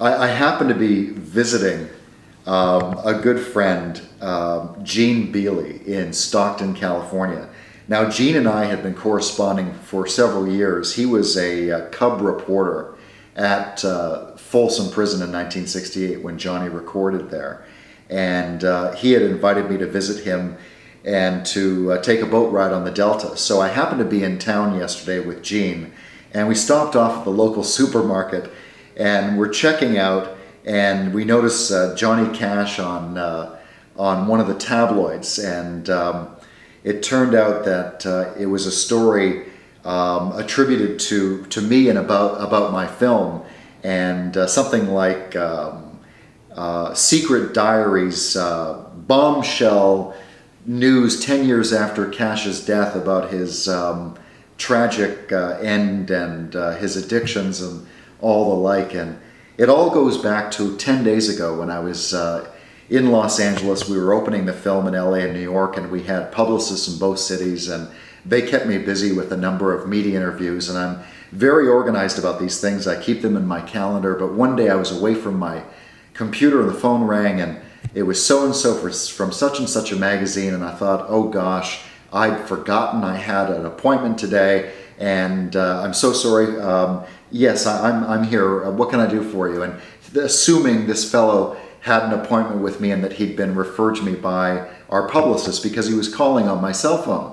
I happen to be visiting a good friend, Gene Beley, in Stockton, California. Now, Gene and I had been corresponding for several years. He was a cub reporter at Folsom Prison in 1968 when Johnny recorded there. And he had invited me to visit him and to take a boat ride on the Delta. So I happened to be in town yesterday with Gene, and we stopped off at the local supermarket and we're checking out, and we notice Johnny Cash on one of the tabloids, and it turned out that it was a story attributed to me and about my film, and something like Secret Diaries, bombshell news 10 years after Cash's death about his tragic end and his addictions and all the like. And it all goes back to 10 days ago when I was in Los Angeles. We were opening the film in LA and New York, and we had publicists in both cities, and they kept me busy with a number of media interviews, and I'm very organized about these things. I keep them in my calendar, but one day I was away from my computer and the phone rang, and it was so-and-so from such and such a magazine, and I thought, oh gosh, I'd forgotten I had an appointment today, and I'm so sorry. Yes, I'm here. What can I do for you? And assuming this fellow had an appointment with me and that he'd been referred to me by our publicist because he was calling on my cell phone.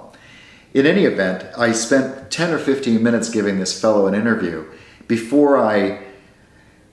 In any event, I spent 10 or 15 minutes giving this fellow an interview before I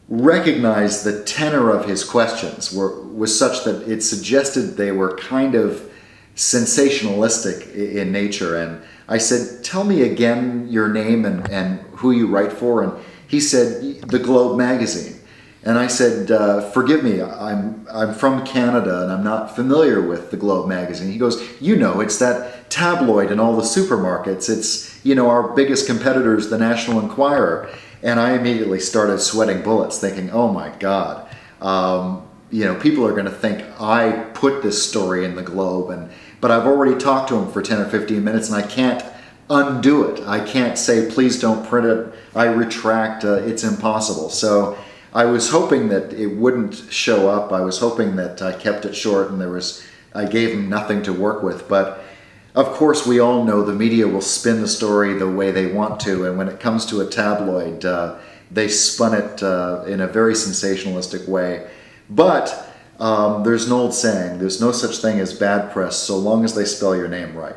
recognized the tenor of his questions was such that it suggested they were kind of sensationalistic in nature. And I said, tell me again your name and who you write for. And he said, The Globe magazine. And I said, forgive me, I'm from Canada and I'm not familiar with The Globe magazine. He goes, it's that tabloid in all the supermarkets. It's, our biggest competitor is the National Enquirer. And I immediately started sweating bullets thinking, oh my God, people are going to think I put this story in the Globe, but I've already talked to him for 10 or 15 minutes and I can't undo it. I can't say, please don't print it. I retract. It's impossible. So I was hoping that it wouldn't show up. I was hoping that I kept it short and I gave him nothing to work with. But of course, we all know the media will spin the story the way they want to. And when it comes to a tabloid, they spun it in a very sensationalistic way. But there's an old saying, there's no such thing as bad press so long as they spell your name right.